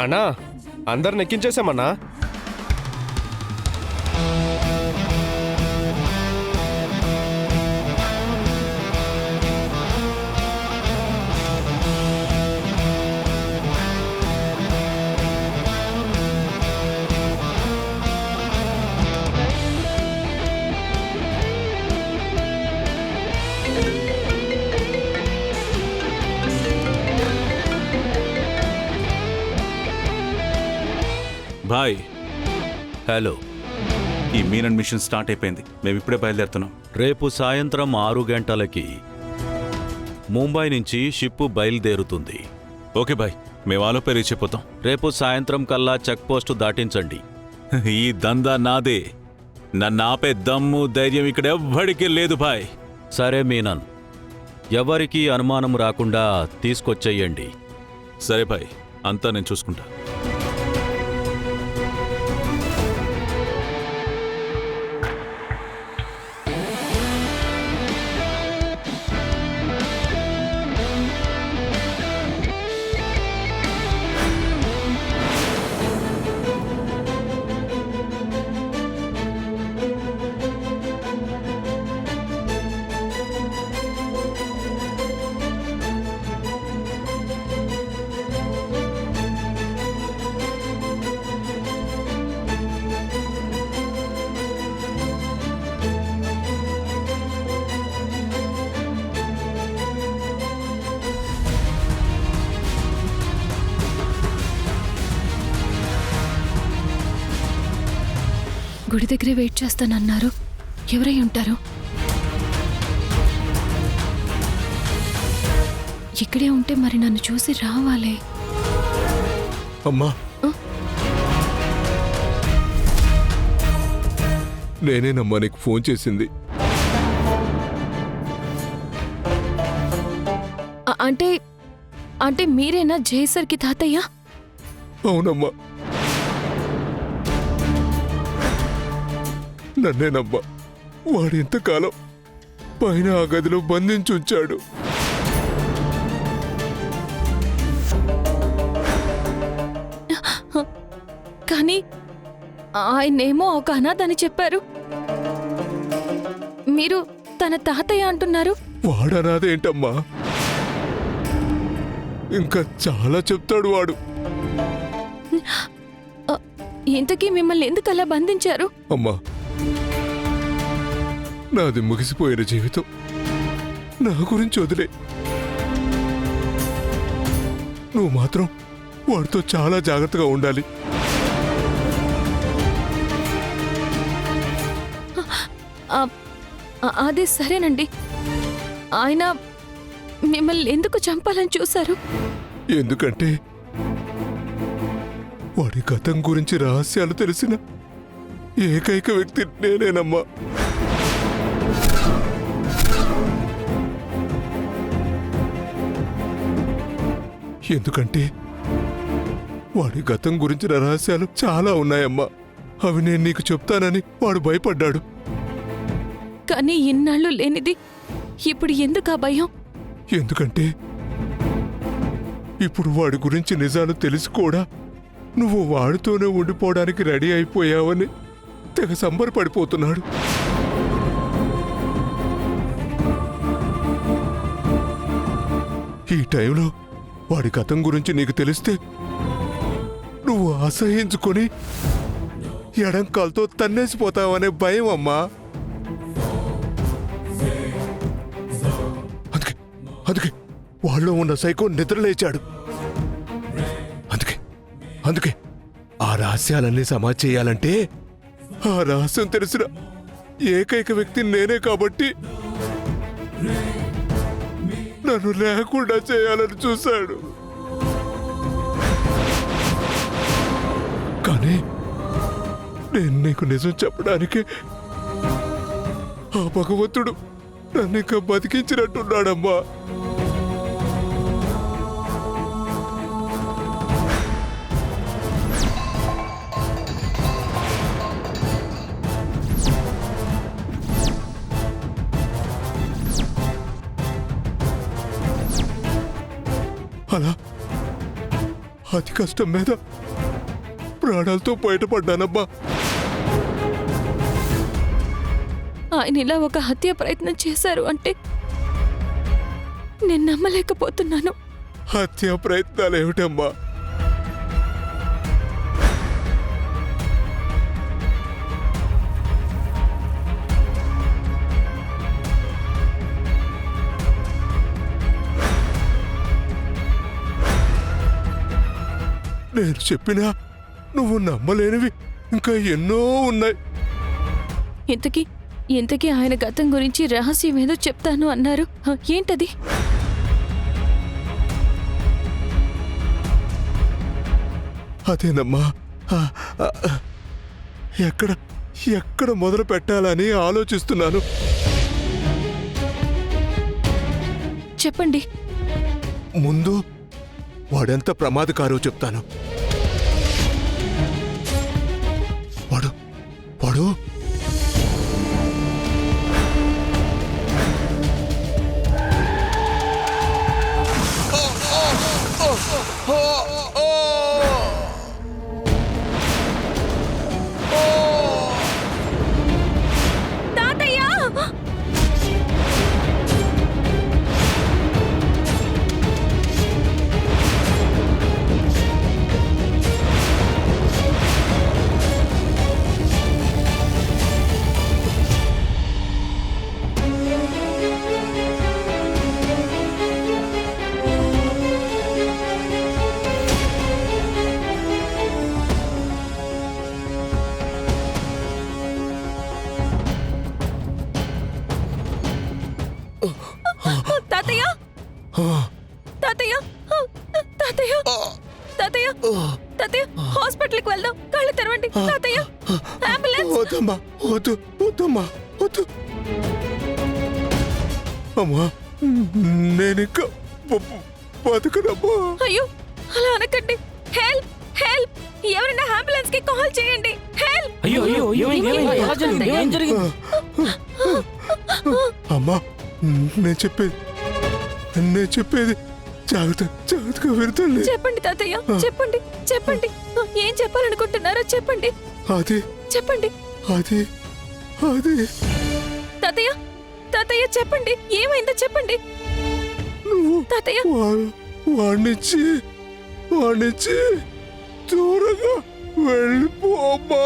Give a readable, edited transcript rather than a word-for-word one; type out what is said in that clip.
అన్నా అందరిని ఎక్కించేసామన్నా. Bye. Hello. ఈ మీనన్ మిషన్ స్టార్ట్ అయిపోయింది. మేము ఇప్పుడే బయలుదేరుతున్నాం. రేపు సాయంత్రం 6 గంటలకి ముంబై నుంచి షిప్పు బయలుదేరుతుంది. ఓకే బాయ్, మేము ఆలోపే రీచ్ అయిపోతాం. రేపు సాయంత్రం కల్లా చెక్ పోస్టు దాటించండి. ఈ దందా నాదే. నన్ను ఆపే దమ్ము ధైర్యం ఇక్కడ ఎవ్వడికి లేదు బాయ్. సరే మీనన్, ఎవరికీ అనుమానం రాకుండా తీసుకొచ్చేయండి. సరే బాయ్, అంతా నేను చూసుకుంటా. గుడి దగ్గరే వెయిట్ చేస్తానన్నారు. ఎవరై ఉంటారు? ఇక్కడే ఉంటే మరి నన్ను చూసి రావాలే. అమ్మా, నేనేనమ్మా నీకు ఫోన్ చేసింది. అంటే అంటే మీరేనా జయసర్కి తాతయ్య? అవునమ్మా, నన్నేనమ్మా. వాడు ఇంతకాలం పైన ఆ గదిలో బంధించుంచాడు. కానీ ఆయనేమో ఒక అనాథని చెప్పారు. మీరు తన తాతయ్య అంటున్నారు. వాడనాదేంటమ్మా, ఇంకా చాలా చెప్తాడు వాడు. ఇంతకీ మిమ్మల్ని ఎందుకు అలా బంధించారు? అమ్మా, నాది ముగిసిపోయిన జీవితం. నా గురించి వదిలే. నువ్వు మాత్రం వాడితో చాలా జాగ్రత్తగా ఉండాలి. అదే సరేనండి. ఆయన మిమ్మల్ని ఎందుకు చంపాలని చూశారు? ఎందుకంటే వాడి గతం గురించి రహస్యాలు తెలిసిన ఏకైక వ్యక్తి నేనేనమ్మా. ఎందుకంటే వాడి గతం గురించిన రహస్యాలు చాలా ఉన్నాయమ్మా. అవి నేను నీకు చెప్తానని వాడు భయపడ్డాడు. కానీ ఇన్నాళ్ళు లేనిది ఇప్పుడు ఎందుకు ఆ భయం? ఎందుకంటే ఇప్పుడు వాడి గురించి నిజాలు తెలిసి కూడా నువ్వు వాడితోనే ఉండిపోవడానికి రెడీ అయిపోయావని తెగ సంబరపడిపోతున్నాడు. ఈ టైంలో వాడి గతం గురించి నీకు తెలిస్తే నువ్వు అసహించుకొని ఎడంకాలతో తన్నేసిపోతావనే భయం అమ్మా. అందుకే వాళ్ళలో ఉన్న సైకో నిద్రలేచాడు. అందుకే ఆ రహస్యాలన్నీ సమాజ్ చేయాలంటే ఆ రహస్యం తెలిసిన ఏకైక వ్యక్తి నేనే కాబట్టి నన్ను లేకుండా చేయాలని చూశాడు. కానీ నేను నీకు నిజం చెప్పడానికి ఆ భగవంతుడు నన్ను ఇంకా బతికించినట్టున్నాడమ్మా. అతి కష్టం మీద ప్రాణాలతో బయటపడ్డానమ్మా. ఆయన ఇలా ఒక హత్య ప్రయత్నం చేశారు అంటే నేను నమ్మలేకపోతున్నాను. హత్యా ప్రయత్నాలేమిటమ్మా? నేను చెప్పినా నువ్వు నమ్మలేనివి ఇంకా ఎన్నో ఉన్నాయి. ఇంతకీ ఆయన గతం గురించి రహస్యం ఏదో చెప్తాను అన్నారు. ఏంటది? అదేనమ్మా, ఎక్కడ మొదలు పెట్టాలని ఆలోచిస్తున్నాను. చెప్పండి. ముందు వాడెంత ప్రమాదకారో చెప్తాను. వాడు తాతయ్య, తాతయ్య, తాతయ్య, తాతయ్య, తాతయ్య, హాస్పిటల్కి వెళ్దాం. కళ్ళు తెరవండి తాతయ్య. అంబులెన్స్. వద్దమ్మా, వద్దమ్మా, వద్దు అమ్మా, నేనింకా బతకనమ్మా. అయ్యో, అలా అనకండి. హెల్ప్, హెల్ప్, ఎవరైనా అంబులెన్స్ కి కాల్ చేయండి. హెల్ప్. అమ్మా, నేను చెప్పేది జాగ్రత్తగా విడతాను. చెప్పండి తాతయ్య, చెప్పండి, చెప్పండి. ఏం చెప్పాలనుకుంటున్నారో చెప్పండి. చెప్పండి తాతయ్య, తాతయ్య చెప్పండి, ఏమైందో చెప్పండి. నువ్వు తాతయ్య, వాణ్ణించి దూరంగా వెళ్ళిపోమ్మా.